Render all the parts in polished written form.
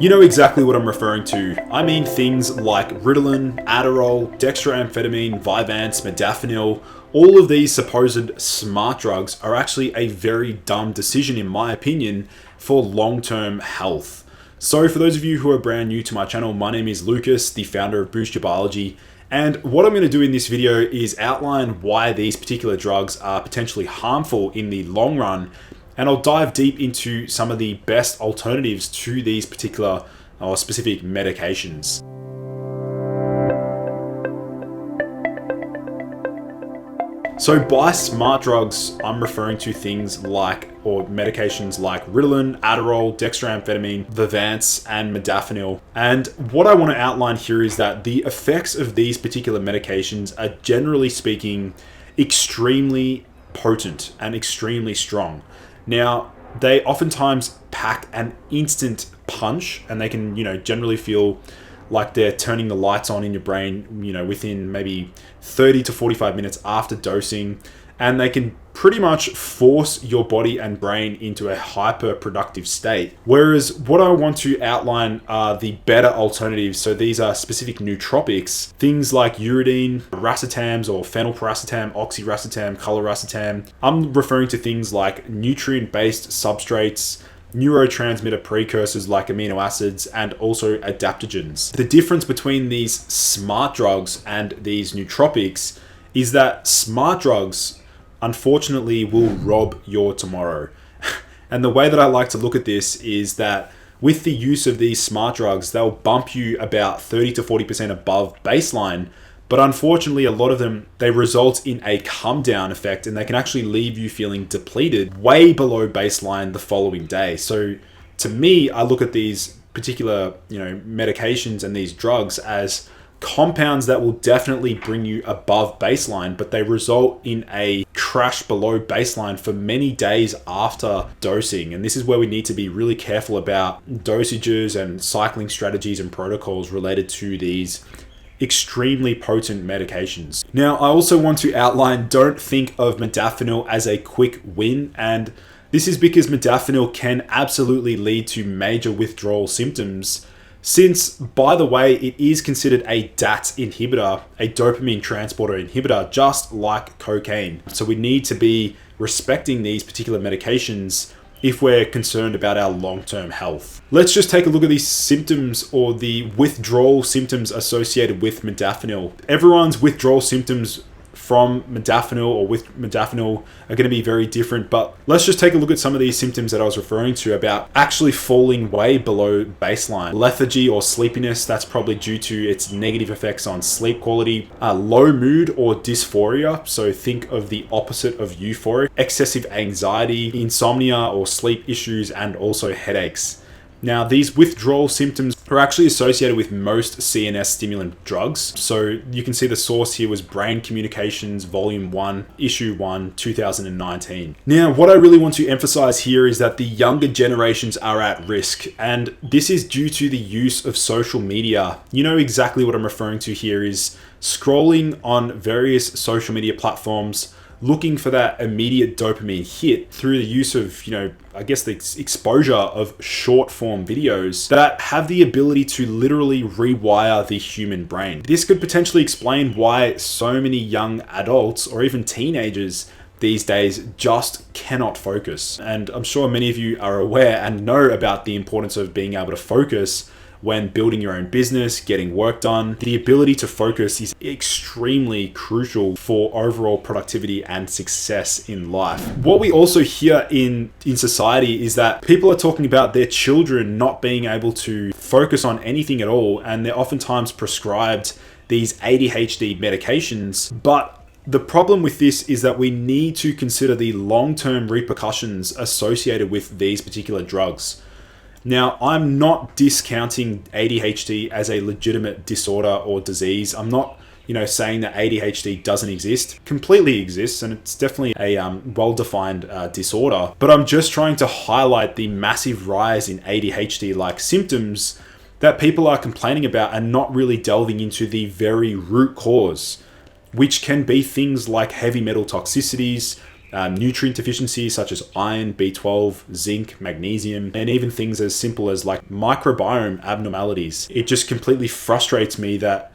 You know exactly what I'm referring to. I mean things like Ritalin, Adderall, dextroamphetamine, Vyvanse, Modafinil. All of these supposed smart drugs are actually a very dumb decision, in my opinion, for long-term health. So for those of you who are brand new to my channel, my name is Lucas, the founder of Boost Your Biology. And what I'm going to do in this video is outline why these particular drugs are potentially harmful in the long run. And I'll dive deep into some of the best alternatives to these particular or specific medications. So by smart drugs, I'm referring to things like, or medications like Ritalin, Adderall, dextroamphetamine, Vyvanse, and Modafinil. And what I want to outline here is that the effects of these particular medications are, generally speaking, extremely potent and extremely strong. Now, they oftentimes pack an instant punch, and they can, generally feel like they're turning the lights on in your brain, within maybe 30 to 45 minutes after dosing. And they can pretty much force your body and brain into a hyper-productive state. Whereas what I want to outline are the better alternatives. So these are specific nootropics, things like uridine, racetams or phenylpiracetam, oxiracetam, coliracetam. I'm referring to things like nutrient-based substrates, neurotransmitter precursors like amino acids, and also adaptogens. The difference between these smart drugs and these nootropics is that smart drugs, unfortunately, will rob your tomorrow. And the way that I like to look at this is that with the use of these smart drugs, they'll bump you about 30 to 40% above baseline. But unfortunately, a lot of them, they result in a come down effect, and they can actually leave you feeling depleted way below baseline the following day. So to me, I look at these particular, medications and these drugs as compounds that will definitely bring you above baseline, but they result in a crash below baseline for many days after dosing. And this is where we need to be really careful about dosages and cycling strategies and protocols related to these extremely potent medications. Now, I also want to outline, don't think of Modafinil as a quick win. And this is because Modafinil can absolutely lead to major withdrawal symptoms, since, by the way, it is considered a DAT inhibitor, a dopamine transporter inhibitor, just like cocaine. So we need to be respecting these particular medications if we're concerned about our long-term health. Let's just take a look at these symptoms, or the withdrawal symptoms associated with Modafinil. Everyone's withdrawal symptoms from Modafinil or with Modafinil are going to be very different, but let's just take a look at some of these symptoms that I was referring to about actually falling way below baseline. Lethargy or sleepiness, that's probably due to its negative effects on sleep quality. Low mood or dysphoria, so think of the opposite of euphoric. Excessive anxiety, insomnia or sleep issues, and also headaches. Now, these withdrawal symptoms are actually associated with most CNS stimulant drugs. So you can see the source here was Brain Communications, Volume 1, Issue 1, 2019. Now, what I really want to emphasize here is that the younger generations are at risk, and this is due to the use of social media. You know exactly what I'm referring to here is scrolling on various social media platforms, looking for that immediate dopamine hit through the use of, the exposure of short form videos that have the ability to literally rewire the human brain. This could potentially explain why so many young adults or even teenagers these days just cannot focus. And I'm sure many of you are aware and know about the importance of being able to focus when building your own business, getting work done. The ability to focus is extremely crucial for overall productivity and success in life. What we also hear in society is that people are talking about their children not being able to focus on anything at all, and they're oftentimes prescribed these ADHD medications. But the problem with this is that we need to consider the long-term repercussions associated with these particular drugs. Now, I'm not discounting ADHD as a legitimate disorder or disease. I'm not, saying that ADHD doesn't exist. Completely exists, and it's definitely a well-defined disorder. But I'm just trying to highlight the massive rise in ADHD-like symptoms that people are complaining about and not really delving into the very root cause, which can be things like heavy metal toxicities, nutrient deficiencies such as iron, B12, zinc, magnesium, and even things as simple as like microbiome abnormalities. It just completely frustrates me that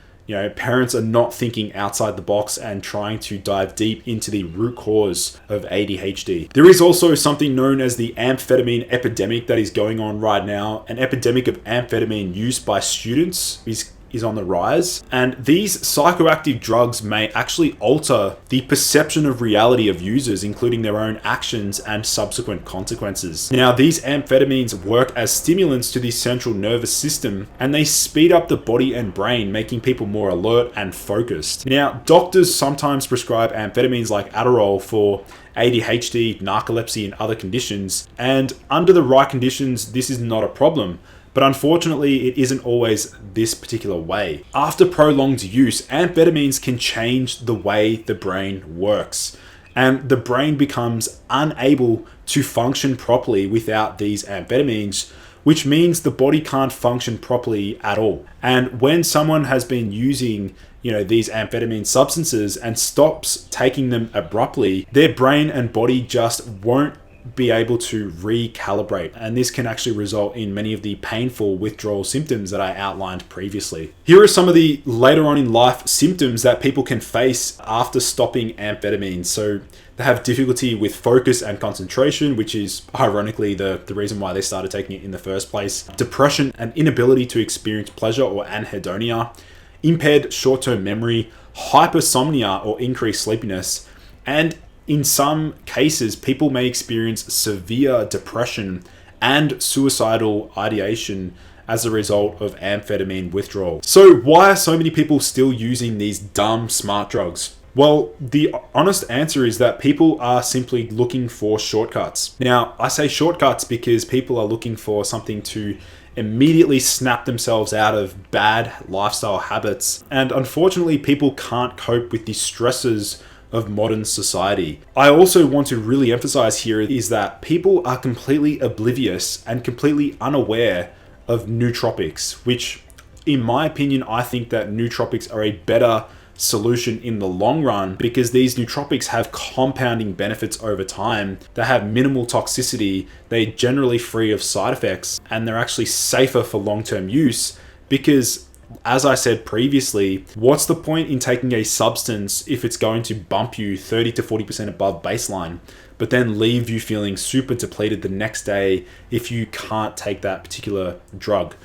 parents are not thinking outside the box and trying to dive deep into the root cause of ADHD. There is also something known as the amphetamine epidemic that is going on right now. An epidemic of amphetamine use by students is on the rise, and these psychoactive drugs may actually alter the perception of reality of users, including their own actions and subsequent consequences. Now, these amphetamines work as stimulants to the central nervous system, and they speed up the body and brain, making people more alert and focused. Now, doctors sometimes prescribe amphetamines like Adderall for ADHD, narcolepsy, and other conditions, and under the right conditions, this is not a problem. But unfortunately, it isn't always this particular way. After prolonged use, amphetamines can change the way the brain works, and the brain becomes unable to function properly without these amphetamines, which means the body can't function properly at all. And when someone has been using these amphetamine substances and stops taking them abruptly, their brain and body just won't be able to recalibrate, and this can actually result in many of the painful withdrawal symptoms that I outlined previously. Here are some of the later on in life symptoms that people can face after stopping amphetamines. So they have difficulty with focus and concentration, which is ironically the reason why they started taking it in the first place. Depression and inability to experience pleasure or anhedonia, impaired short-term memory, hypersomnia or increased sleepiness, and in some cases, people may experience severe depression and suicidal ideation as a result of amphetamine withdrawal. So why are so many people still using these dumb smart drugs? Well, the honest answer is that people are simply looking for shortcuts. Now, I say shortcuts because people are looking for something to immediately snap themselves out of bad lifestyle habits. And unfortunately, people can't cope with the stresses of modern society. I also want to really emphasize here is that people are completely oblivious and completely unaware of nootropics, which in my opinion, I think that nootropics are a better solution in the long run because these nootropics have compounding benefits over time. They have minimal toxicity, they're generally free of side effects, and they're actually safer for long-term use because, as I said previously, what's the point in taking a substance if it's going to bump you 30 to 40% above baseline, but then leave you feeling super depleted the next day if you can't take that particular drug?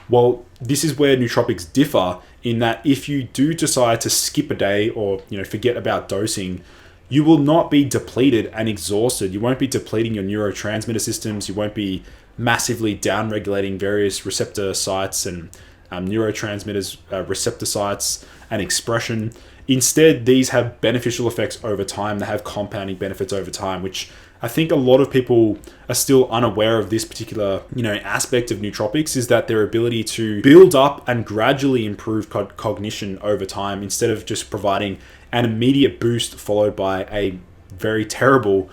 Well, this is where nootropics differ in that if you do decide to skip a day or forget about dosing, you will not be depleted and exhausted. You won't be depleting your neurotransmitter systems. You won't be massively downregulating various receptor sites and neurotransmitters, receptor sites, and expression. Instead, these have beneficial effects over time. They have compounding benefits over time, which I think a lot of people are still unaware of. This particular aspect of nootropics is that their ability to build up and gradually improve cognition over time instead of just providing an immediate boost followed by a very terrible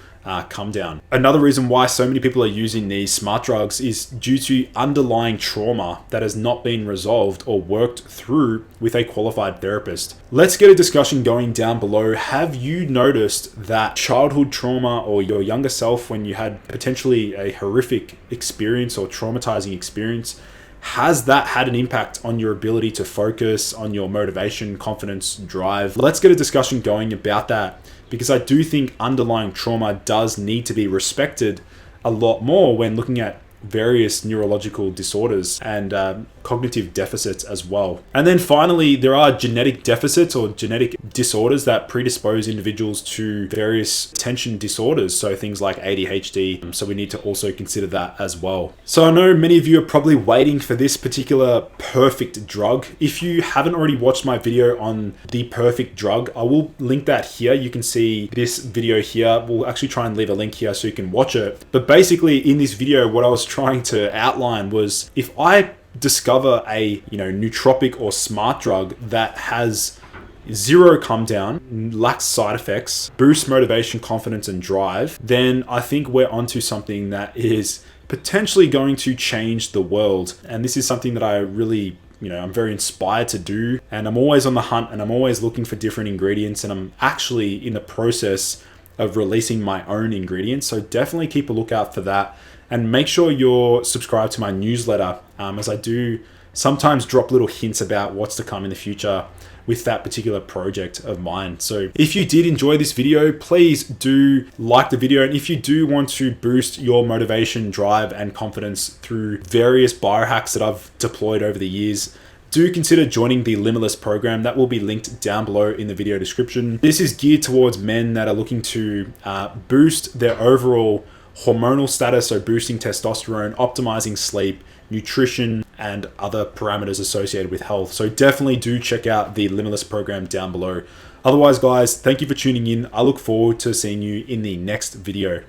come down. Another reason why so many people are using these smart drugs is due to underlying trauma that has not been resolved or worked through with a qualified therapist. Let's get a discussion going down below. Have you noticed that childhood trauma or your younger self when you had potentially a horrific experience or traumatizing experience, has that had an impact on your ability to focus, on your motivation, confidence, drive? Let's get a discussion going about that, because I do think underlying trauma does need to be respected a lot more when looking at various neurological disorders and cognitive deficits as well. And then finally, there are genetic deficits or genetic disorders that predispose individuals to various attention disorders, so things like ADHD. So we need to also consider that as well. So I know many of you are probably waiting for this particular perfect drug. If you haven't already watched my video on the perfect drug, I will link that here. You can see this video here. We'll actually try and leave a link here so you can watch it. But basically in this video, what I was trying to outline was if I discover a nootropic or smart drug that has zero come down, lacks side effects, boosts motivation, confidence, and drive, then I think we're onto something that is potentially going to change the world. And this is something that I really I'm very inspired to do, and I'm always on the hunt and I'm always looking for different ingredients, and I'm actually in the process of releasing my own ingredients. So definitely keep a lookout for that. And make sure you're subscribed to my newsletter, as I do sometimes drop little hints about what's to come in the future with that particular project of mine. So if you did enjoy this video, please do like the video. And if you do want to boost your motivation, drive, and confidence through various biohacks that I've deployed over the years, do consider joining the Limitless program. That will be linked down below in the video description. This is geared towards men that are looking to boost their overall hormonal status, so boosting testosterone, optimizing sleep, nutrition, and other parameters associated with health. So definitely do check out the Limitless program down below. Otherwise, guys, thank you for tuning in. I look forward to seeing you in the next video.